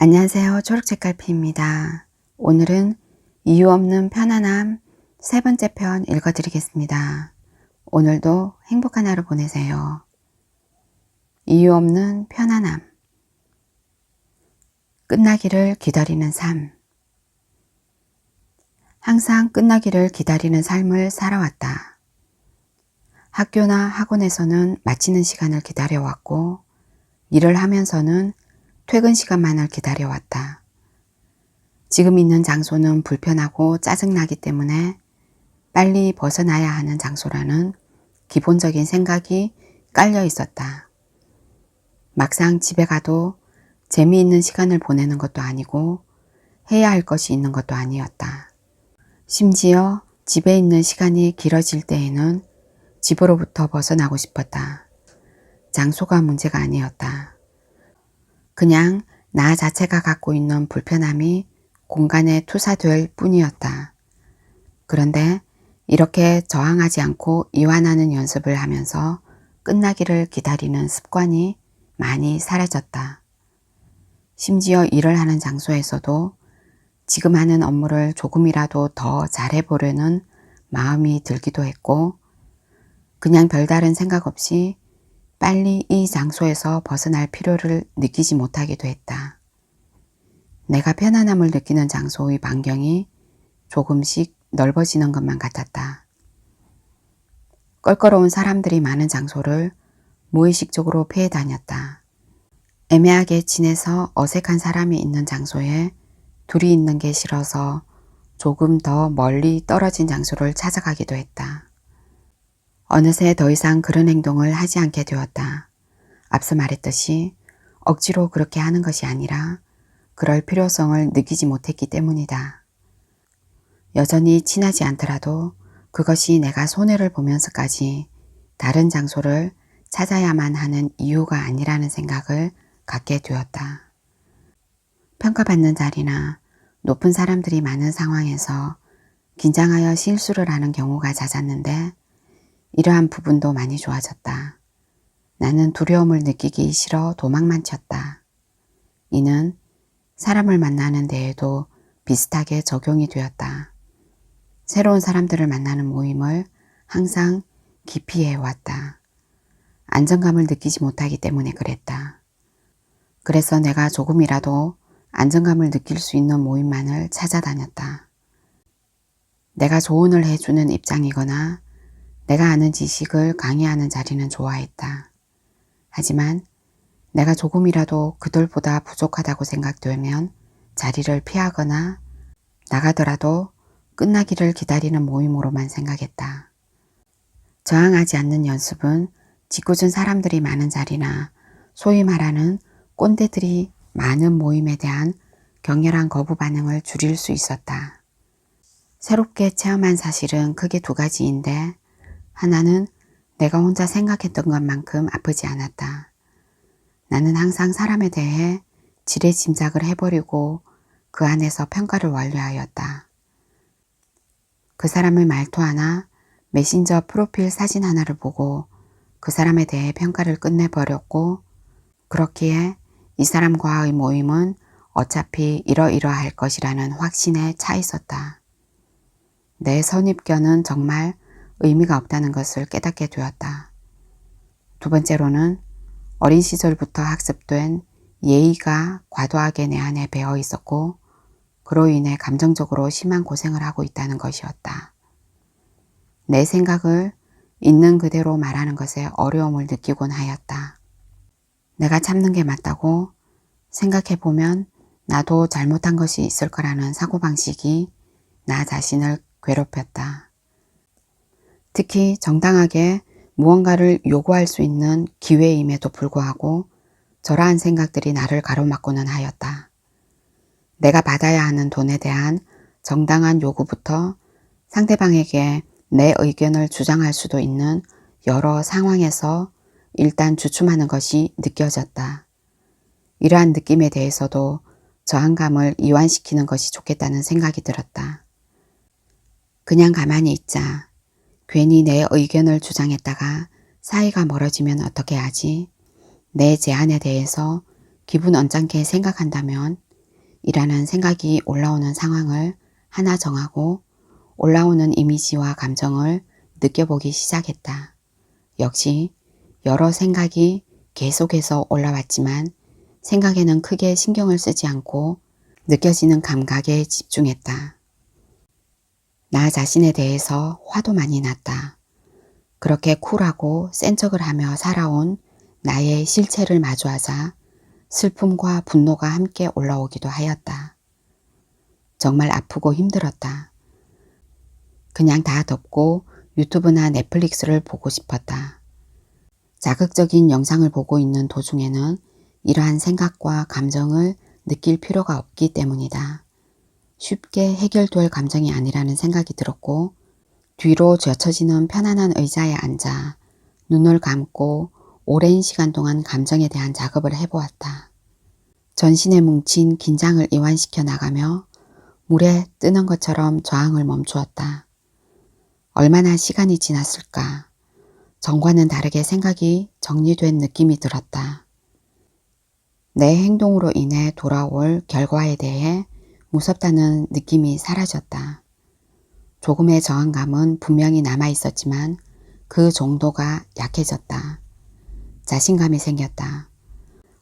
안녕하세요. 초록책갈피입니다. 오늘은 이유 없는 편안함 세 번째 편 읽어드리겠습니다. 오늘도 행복한 하루 보내세요. 이유 없는 편안함. 끝나기를 기다리는 삶. 항상 끝나기를 기다리는 삶을 살아왔다. 학교나 학원에서는 마치는 시간을 기다려왔고, 일을 하면서는 퇴근 시간만을 기다려왔다. 지금 있는 장소는 불편하고 짜증나기 때문에 빨리 벗어나야 하는 장소라는 기본적인 생각이 깔려 있었다. 막상 집에 가도 재미있는 시간을 보내는 것도 아니고 해야 할 것이 있는 것도 아니었다. 심지어 집에 있는 시간이 길어질 때에는 집으로부터 벗어나고 싶었다. 장소가 문제가 아니었다. 그냥 나 자체가 갖고 있는 불편함이 공간에 투사될 뿐이었다. 그런데 이렇게 저항하지 않고 이완하는 연습을 하면서 끝나기를 기다리는 습관이 많이 사라졌다. 심지어 일을 하는 장소에서도 지금 하는 업무를 조금이라도 더 잘해보려는 마음이 들기도 했고, 그냥 별다른 생각 없이 빨리 이 장소에서 벗어날 필요를 느끼지 못하기도 했다. 내가 편안함을 느끼는 장소의 반경이 조금씩 넓어지는 것만 같았다. 껄끄러운 사람들이 많은 장소를 무의식적으로 피해 다녔다. 애매하게 지내서 어색한 사람이 있는 장소에 둘이 있는 게 싫어서 조금 더 멀리 떨어진 장소를 찾아가기도 했다. 어느새 더 이상 그런 행동을 하지 않게 되었다. 앞서 말했듯이 억지로 그렇게 하는 것이 아니라 그럴 필요성을 느끼지 못했기 때문이다. 여전히 친하지 않더라도 그것이 내가 손해를 보면서까지 다른 장소를 찾아야만 하는 이유가 아니라는 생각을 갖게 되었다. 평가받는 자리나 높은 사람들이 많은 상황에서 긴장하여 실수를 하는 경우가 잦았는데 이러한 부분도 많이 좋아졌다. 나는 두려움을 느끼기 싫어 도망만 쳤다. 이는 사람을 만나는 데에도 비슷하게 적용이 되었다. 새로운 사람들을 만나는 모임을 항상 기피해왔다. 안정감을 느끼지 못하기 때문에 그랬다. 그래서 내가 조금이라도 안정감을 느낄 수 있는 모임만을 찾아다녔다. 내가 조언을 해주는 입장이거나 내가 아는 지식을 강의하는 자리는 좋아했다. 하지만 내가 조금이라도 그들보다 부족하다고 생각되면 자리를 피하거나 나가더라도 끝나기를 기다리는 모임으로만 생각했다. 저항하지 않는 연습은 짓궂은 사람들이 많은 자리나 소위 말하는 꼰대들이 많은 모임에 대한 격렬한 거부 반응을 줄일 수 있었다. 새롭게 체험한 사실은 크게 두 가지인데, 하나는 내가 혼자 생각했던 것만큼 아프지 않았다. 나는 항상 사람에 대해 지레 짐작을 해버리고 그 안에서 평가를 완료하였다. 그 사람의 말투 하나, 메신저 프로필 사진 하나를 보고 그 사람에 대해 평가를 끝내버렸고, 그렇기에 이 사람과의 모임은 어차피 이러이러할 것이라는 확신에 차 있었다. 내 선입견은 정말 의미가 없다는 것을 깨닫게 되었다. 두 번째로는 어린 시절부터 학습된 예의가 과도하게 내 안에 배어 있었고, 그로 인해 감정적으로 심한 고생을 하고 있다는 것이었다. 내 생각을 있는 그대로 말하는 것에 어려움을 느끼곤 하였다. 내가 참는 게 맞다고 생각해보면 나도 잘못한 것이 있을 거라는 사고방식이 나 자신을 괴롭혔다. 특히 정당하게 무언가를 요구할 수 있는 기회임에도 불구하고 저러한 생각들이 나를 가로막고는 하였다. 내가 받아야 하는 돈에 대한 정당한 요구부터 상대방에게 내 의견을 주장할 수도 있는 여러 상황에서 일단 주춤하는 것이 느껴졌다. 이러한 느낌에 대해서도 저항감을 이완시키는 것이 좋겠다는 생각이 들었다. 그냥 가만히 있자. 괜히 내 의견을 주장했다가 사이가 멀어지면 어떻게 하지? 내 제안에 대해서 기분 언짢게 생각한다면 이라는 생각이 올라오는 상황을 하나 정하고 올라오는 이미지와 감정을 느껴보기 시작했다. 역시 여러 생각이 계속해서 올라왔지만 생각에는 크게 신경을 쓰지 않고 느껴지는 감각에 집중했다. 나 자신에 대해서 화도 많이 났다. 그렇게 쿨하고 센 척을 하며 살아온 나의 실체를 마주하자 슬픔과 분노가 함께 올라오기도 하였다. 정말 아프고 힘들었다. 그냥 다 덮고 유튜브나 넷플릭스를 보고 싶었다. 자극적인 영상을 보고 있는 도중에는 이러한 생각과 감정을 느낄 필요가 없기 때문이다. 쉽게 해결될 감정이 아니라는 생각이 들었고 뒤로 젖혀지는 편안한 의자에 앉아 눈을 감고 오랜 시간 동안 감정에 대한 작업을 해보았다. 전신에 뭉친 긴장을 이완시켜 나가며 물에 뜨는 것처럼 저항을 멈추었다. 얼마나 시간이 지났을까? 전과는 다르게 생각이 정리된 느낌이 들었다. 내 행동으로 인해 돌아올 결과에 대해 무섭다는 느낌이 사라졌다. 조금의 저항감은 분명히 남아 있었지만 그 정도가 약해졌다. 자신감이 생겼다.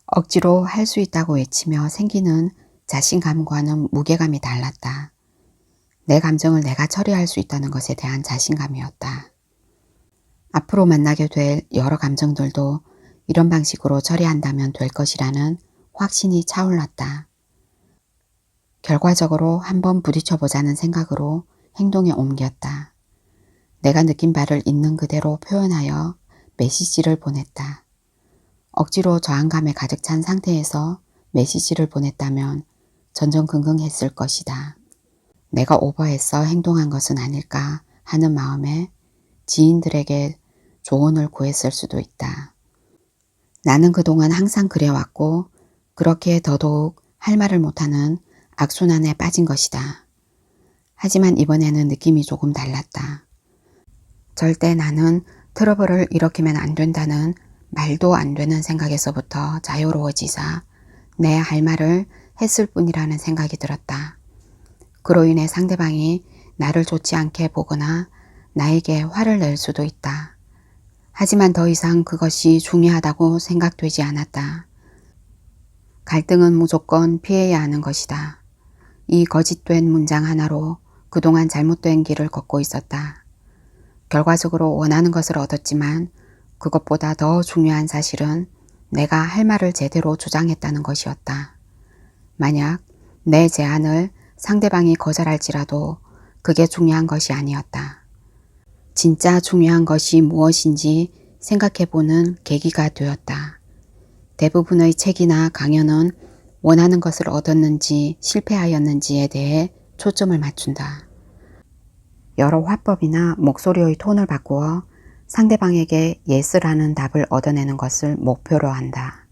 억지로 할 수 있다고 외치며 생기는 자신감과는 무게감이 달랐다. 내 감정을 내가 처리할 수 있다는 것에 대한 자신감이었다. 앞으로 만나게 될 여러 감정들도 이런 방식으로 처리한다면 될 것이라는 확신이 차올랐다. 결과적으로 한번 부딪혀보자는 생각으로 행동에 옮겼다. 내가 느낀 바를 있는 그대로 표현하여 메시지를 보냈다. 억지로 저항감에 가득 찬 상태에서 메시지를 보냈다면 전전긍긍했을 것이다. 내가 오버해서 행동한 것은 아닐까 하는 마음에 지인들에게 조언을 구했을 수도 있다. 나는 그동안 항상 그래왔고 그렇게 더더욱 할 말을 못하는 악순환에 빠진 것이다. 하지만 이번에는 느낌이 조금 달랐다. 절대 나는 트러블을 일으키면 안 된다는 말도 안 되는 생각에서부터 자유로워지자 내 할 말을 했을 뿐이라는 생각이 들었다. 그로 인해 상대방이 나를 좋지 않게 보거나 나에게 화를 낼 수도 있다. 하지만 더 이상 그것이 중요하다고 생각되지 않았다. 갈등은 무조건 피해야 하는 것이다. 이 거짓된 문장 하나로 그동안 잘못된 길을 걷고 있었다. 결과적으로 원하는 것을 얻었지만 그것보다 더 중요한 사실은 내가 할 말을 제대로 주장했다는 것이었다. 만약 내 제안을 상대방이 거절할지라도 그게 중요한 것이 아니었다. 진짜 중요한 것이 무엇인지 생각해보는 계기가 되었다. 대부분의 책이나 강연은 원하는 것을 얻었는지 실패하였는지에 대해 초점을 맞춘다. 여러 화법이나 목소리의 톤을 바꾸어 상대방에게 예스라는 답을 얻어내는 것을 목표로 한다.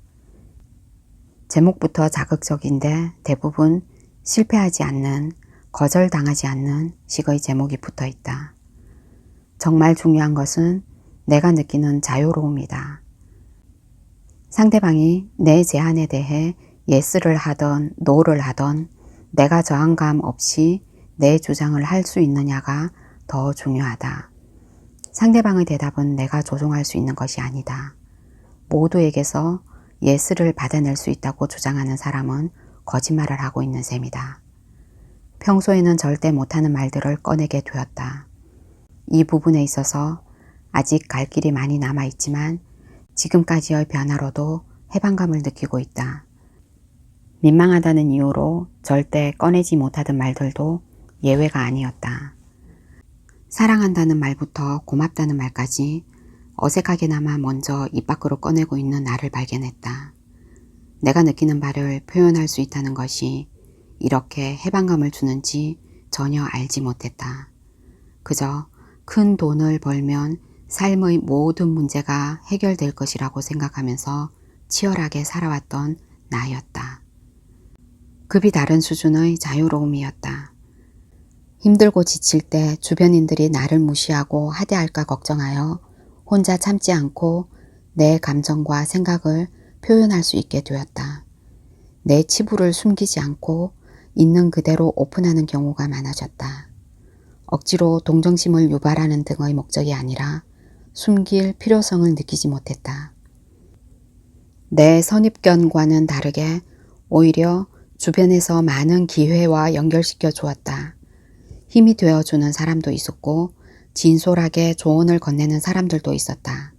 제목부터 자극적인데 대부분 실패하지 않는, 거절당하지 않는 식의 제목이 붙어 있다. 정말 중요한 것은 내가 느끼는 자유로움이다. 상대방이 내 제안에 대해 예스를 하던 노를 하던 내가 저항감 없이 내 주장을 할 수 있느냐가 더 중요하다. 상대방의 대답은 내가 조종할 수 있는 것이 아니다. 모두에게서 예스를 받아낼 수 있다고 주장하는 사람은 거짓말을 하고 있는 셈이다. 평소에는 절대 못하는 말들을 꺼내게 되었다. 이 부분에 있어서 아직 갈 길이 많이 남아있지만 지금까지의 변화로도 해방감을 느끼고 있다. 민망하다는 이유로 절대 꺼내지 못하던 말들도 예외가 아니었다. 사랑한다는 말부터 고맙다는 말까지 어색하게나마 먼저 입 밖으로 꺼내고 있는 나를 발견했다. 내가 느끼는 바를 표현할 수 있다는 것이 이렇게 해방감을 주는지 전혀 알지 못했다. 그저 큰 돈을 벌면 삶의 모든 문제가 해결될 것이라고 생각하면서 치열하게 살아왔던 나였다. 급이 다른 수준의 자유로움이었다. 힘들고 지칠 때 주변인들이 나를 무시하고 하대할까 걱정하여 혼자 참지 않고 내 감정과 생각을 표현할 수 있게 되었다. 내 치부를 숨기지 않고 있는 그대로 오픈하는 경우가 많아졌다. 억지로 동정심을 유발하는 등의 목적이 아니라 숨길 필요성을 느끼지 못했다. 내 선입견과는 다르게 오히려 주변에서 많은 기회와 연결시켜 주었다. 힘이 되어주는 사람도 있었고 진솔하게 조언을 건네는 사람들도 있었다.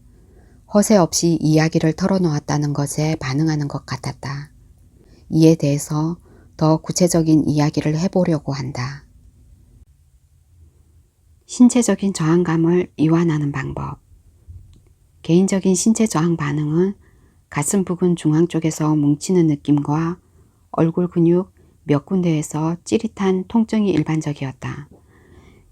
허세 없이 이야기를 털어놓았다는 것에 반응하는 것 같았다. 이에 대해서 더 구체적인 이야기를 해보려고 한다. 신체적인 저항감을 이완하는 방법. 개인적인 신체 저항 반응은 가슴 부근 중앙 쪽에서 뭉치는 느낌과 얼굴 근육 몇 군데에서 찌릿한 통증이 일반적이었다.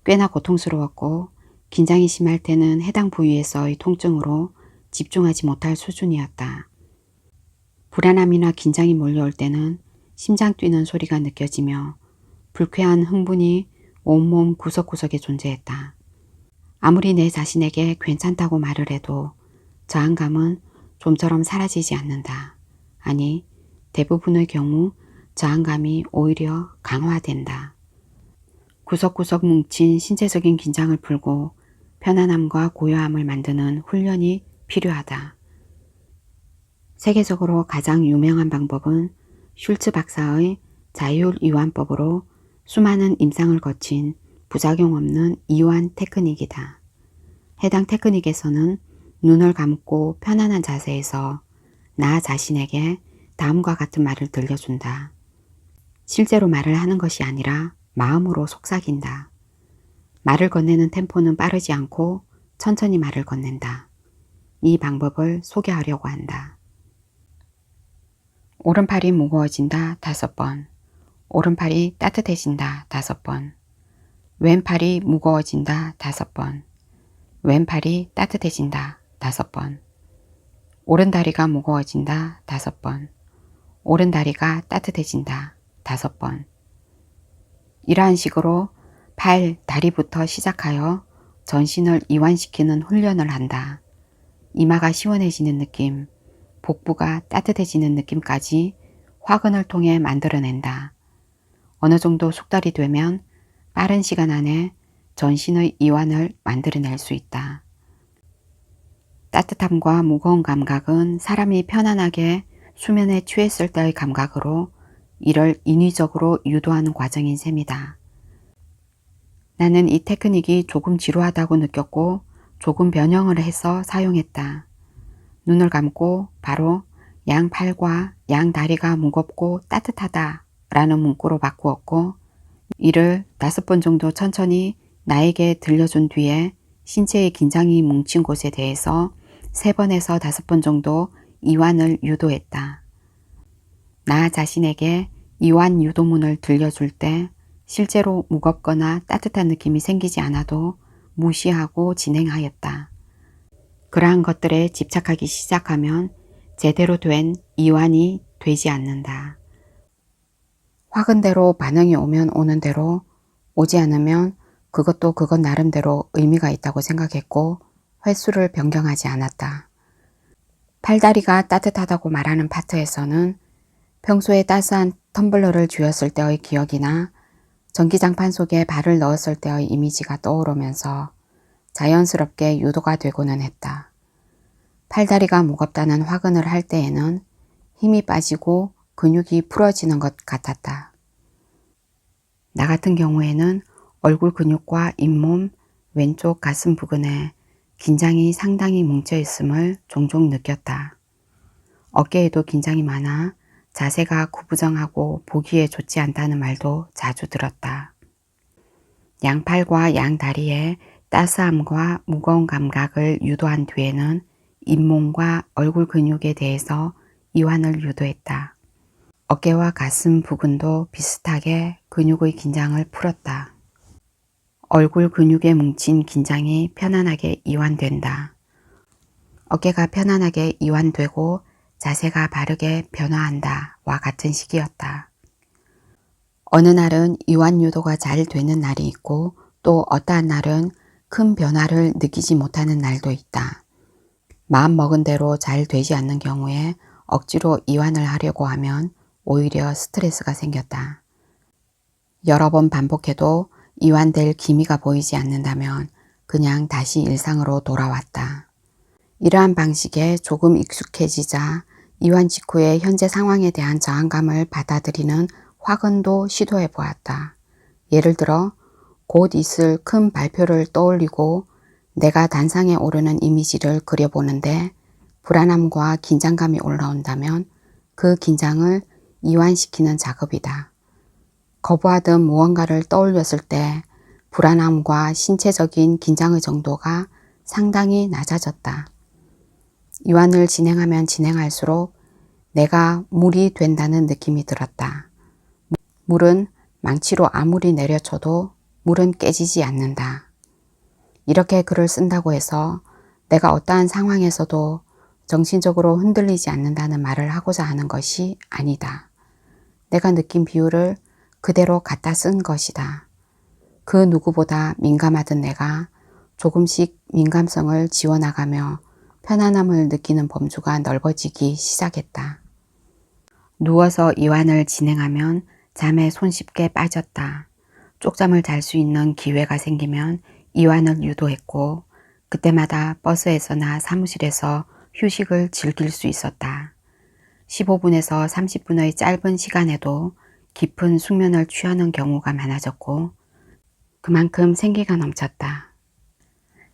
꽤나 고통스러웠고 긴장이 심할 때는 해당 부위에서의 통증으로 집중하지 못할 수준이었다. 불안함이나 긴장이 몰려올 때는 심장 뛰는 소리가 느껴지며 불쾌한 흥분이 온몸 구석구석에 존재했다. 아무리 내 자신에게 괜찮다고 말을 해도 저항감은 좀처럼 사라지지 않는다. 아니, 대부분의 경우 저항감이 오히려 강화된다. 구석구석 뭉친 신체적인 긴장을 풀고 편안함과 고요함을 만드는 훈련이 필요하다. 세계적으로 가장 유명한 방법은 슐츠 박사의 자율이완법으로 수많은 임상을 거친 부작용 없는 이완 테크닉이다. 해당 테크닉에서는 눈을 감고 편안한 자세에서 나 자신에게 다음과 같은 말을 들려준다. 실제로 말을 하는 것이 아니라 마음으로 속삭인다. 말을 건네는 템포는 빠르지 않고 천천히 말을 건넨다. 이 방법을 소개하려고 한다. 오른팔이 무거워진다 5번. 오른팔이 따뜻해진다 5번. 왼팔이 무거워진다 5번. 왼팔이 따뜻해진다 5번. 오른다리가 무거워진다 5번. 오른다리가 따뜻해진다 5번. 이러한 식으로 팔, 다리부터 시작하여 전신을 이완시키는 훈련을 한다. 이마가 시원해지는 느낌, 복부가 따뜻해지는 느낌까지 화근을 통해 만들어낸다. 어느 정도 숙달이 되면 빠른 시간 안에 전신의 이완을 만들어낼 수 있다. 따뜻함과 무거운 감각은 사람이 편안하게 수면에 취했을 때의 감각으로 이를 인위적으로 유도하는 과정인 셈이다. 나는 이 테크닉이 조금 지루하다고 느꼈고 조금 변형을 해서 사용했다. 눈을 감고 바로 양 팔과 양 다리가 무겁고 따뜻하다 라는 문구로 바꾸었고 이를 5번 정도 천천히 나에게 들려준 뒤에 신체의 긴장이 뭉친 곳에 대해서 3번에서 5번 정도 이완을 유도했다. 나 자신에게 이완 유도문을 들려줄 때 실제로 무겁거나 따뜻한 느낌이 생기지 않아도 무시하고 진행하였다. 그러한 것들에 집착하기 시작하면 제대로 된 이완이 되지 않는다. 화근대로 반응이 오면 오는 대로, 오지 않으면 그것도 그것 나름대로 의미가 있다고 생각했고 횟수를 변경하지 않았다. 팔다리가 따뜻하다고 말하는 파트에서는 평소에 따스한 텀블러를 쥐었을 때의 기억이나 전기장판 속에 발을 넣었을 때의 이미지가 떠오르면서 자연스럽게 유도가 되고는 했다. 팔다리가 무겁다는 화근을 할 때에는 힘이 빠지고 근육이 풀어지는 것 같았다. 나 같은 경우에는 얼굴 근육과 잇몸, 왼쪽 가슴 부근에 긴장이 상당히 뭉쳐 있음을 종종 느꼈다. 어깨에도 긴장이 많아 자세가 구부정하고 보기에 좋지 않다는 말도 자주 들었다. 양팔과 양다리에 따스함과 무거운 감각을 유도한 뒤에는 잇몸과 얼굴 근육에 대해서 이완을 유도했다. 어깨와 가슴 부근도 비슷하게 근육의 긴장을 풀었다. 얼굴 근육에 뭉친 긴장이 편안하게 이완된다. 어깨가 편안하게 이완되고 자세가 바르게 변화한다 와 같은 시기였다. 어느 날은 이완 유도가 잘 되는 날이 있고 또 어떠한 날은 큰 변화를 느끼지 못하는 날도 있다. 마음 먹은 대로 잘 되지 않는 경우에 억지로 이완을 하려고 하면 오히려 스트레스가 생겼다. 여러 번 반복해도 이완될 기미가 보이지 않는다면 그냥 다시 일상으로 돌아왔다. 이러한 방식에 조금 익숙해지자 이완 직후의 현재 상황에 대한 저항감을 받아들이는 확언도 시도해 보았다. 예를 들어 곧 있을 큰 발표를 떠올리고 내가 단상에 오르는 이미지를 그려보는데 불안함과 긴장감이 올라온다면 그 긴장을 이완시키는 작업이다. 거부하던 무언가를 떠올렸을 때 불안함과 신체적인 긴장의 정도가 상당히 낮아졌다. 이완을 진행하면 진행할수록 내가 물이 된다는 느낌이 들었다. 물은 망치로 아무리 내려쳐도 물은 깨지지 않는다. 이렇게 글을 쓴다고 해서 내가 어떠한 상황에서도 정신적으로 흔들리지 않는다는 말을 하고자 하는 것이 아니다. 내가 느낀 비율을 그대로 갖다 쓴 것이다. 그 누구보다 민감하던 내가 조금씩 민감성을 지워나가며 편안함을 느끼는 범주가 넓어지기 시작했다. 누워서 이완을 진행하면 잠에 손쉽게 빠졌다. 쪽잠을 잘 수 있는 기회가 생기면 이완을 유도했고 그때마다 버스에서나 사무실에서 휴식을 즐길 수 있었다. 15분에서 30분의 짧은 시간에도 깊은 숙면을 취하는 경우가 많아졌고 그만큼 생기가 넘쳤다.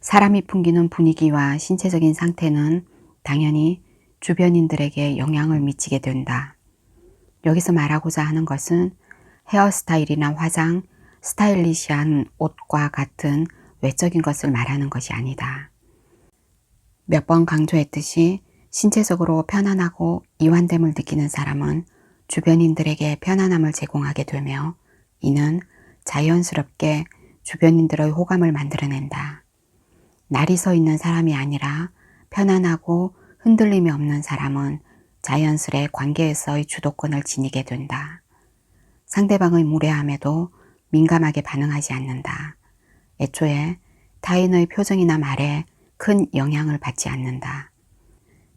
사람이 풍기는 분위기와 신체적인 상태는 당연히 주변인들에게 영향을 미치게 된다. 여기서 말하고자 하는 것은 헤어스타일이나 화장, 스타일리시한 옷과 같은 외적인 것을 말하는 것이 아니다. 몇 번 강조했듯이 신체적으로 편안하고 이완됨을 느끼는 사람은 주변인들에게 편안함을 제공하게 되며 이는 자연스럽게 주변인들의 호감을 만들어낸다. 날이 서 있는 사람이 아니라 편안하고 흔들림이 없는 사람은 자연스레 관계에서의 주도권을 지니게 된다. 상대방의 무례함에도 민감하게 반응하지 않는다. 애초에 타인의 표정이나 말에 큰 영향을 받지 않는다.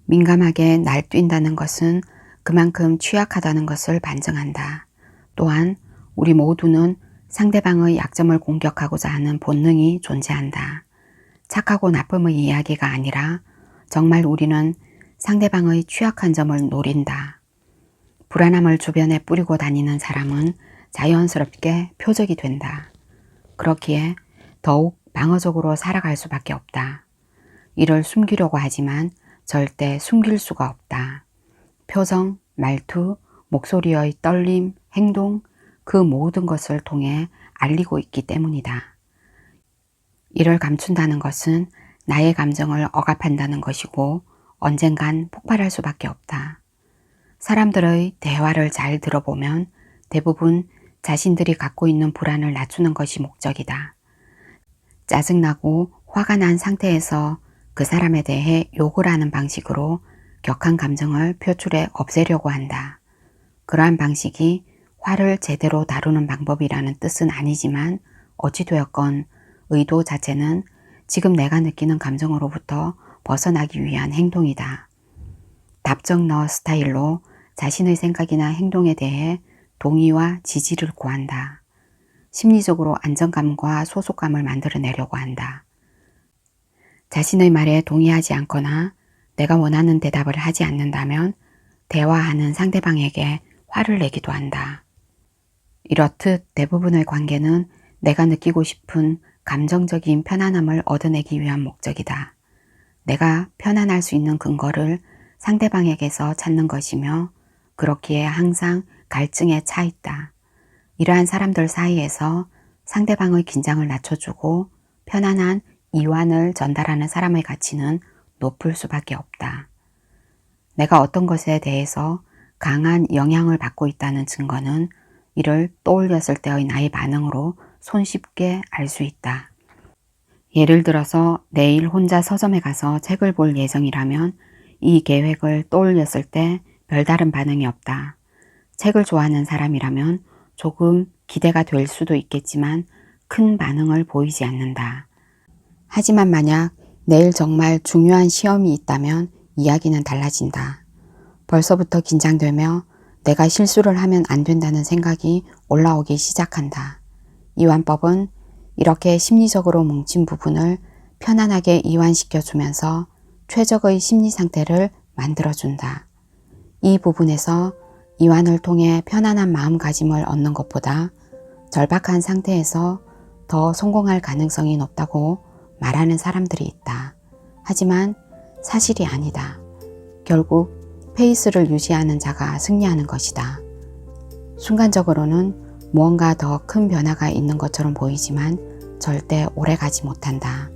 민감하게 날뛴다는 것은 그만큼 취약하다는 것을 반증한다. 또한 우리 모두는 상대방의 약점을 공격하고자 하는 본능이 존재한다. 착하고 나쁨의 이야기가 아니라 정말 우리는 상대방의 취약한 점을 노린다. 불안함을 주변에 뿌리고 다니는 사람은 자연스럽게 표적이 된다. 그렇기에 더욱 방어적으로 살아갈 수밖에 없다. 이를 숨기려고 하지만 절대 숨길 수가 없다. 표정, 말투, 목소리의 떨림, 행동, 그 모든 것을 통해 알리고 있기 때문이다. 이를 감춘다는 것은 나의 감정을 억압한다는 것이고 언젠간 폭발할 수밖에 없다. 사람들의 대화를 잘 들어보면 대부분 자신들이 갖고 있는 불안을 낮추는 것이 목적이다. 짜증나고 화가 난 상태에서 그 사람에 대해 욕을 하는 방식으로 격한 감정을 표출해 없애려고 한다. 그러한 방식이 화를 제대로 다루는 방법이라는 뜻은 아니지만 어찌되었건 의도 자체는 지금 내가 느끼는 감정으로부터 벗어나기 위한 행동이다. 답정 너 스타일로 자신의 생각이나 행동에 대해 동의와 지지를 구한다. 심리적으로 안정감과 소속감을 만들어내려고 한다. 자신의 말에 동의하지 않거나 내가 원하는 대답을 하지 않는다면 대화하는 상대방에게 화를 내기도 한다. 이렇듯 대부분의 관계는 내가 느끼고 싶은 감정적인 편안함을 얻어내기 위한 목적이다. 내가 편안할 수 있는 근거를 상대방에게서 찾는 것이며 그렇기에 항상 갈증에 차 있다. 이러한 사람들 사이에서 상대방의 긴장을 낮춰주고 편안한 이완을 전달하는 사람의 가치는 높을 수밖에 없다. 내가 어떤 것에 대해서 강한 영향을 받고 있다는 증거는 이를 떠올렸을 때의 나의 반응으로 손쉽게 알 수 있다. 예를 들어서 내일 혼자 서점에 가서 책을 볼 예정이라면 이 계획을 떠올렸을 때 별다른 반응이 없다. 책을 좋아하는 사람이라면 조금 기대가 될 수도 있겠지만 큰 반응을 보이지 않는다. 하지만 만약 내일 정말 중요한 시험이 있다면 이야기는 달라진다. 벌써부터 긴장되며 내가 실수를 하면 안 된다는 생각이 올라오기 시작한다. 이완법은 이렇게 심리적으로 뭉친 부분을 편안하게 이완시켜주면서 최적의 심리 상태를 만들어준다. 이 부분에서 이완을 통해 편안한 마음가짐을 얻는 것보다 절박한 상태에서 더 성공할 가능성이 높다고 말하는 사람들이 있다. 하지만 사실이 아니다. 결국 페이스를 유지하는 자가 승리하는 것이다. 순간적으로는 무언가 더 큰 변화가 있는 것처럼 보이지만 절대 오래가지 못한다.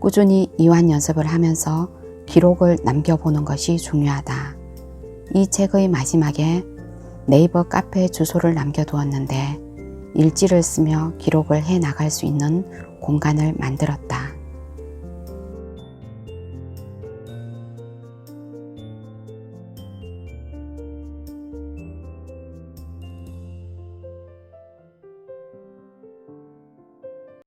꾸준히 이완 연습을 하면서 기록을 남겨보는 것이 중요하다. 이 책의 마지막에 네이버 카페 주소를 남겨두었는데 일지를 쓰며 기록을 해 나갈 수 있는 공간을 만들었다.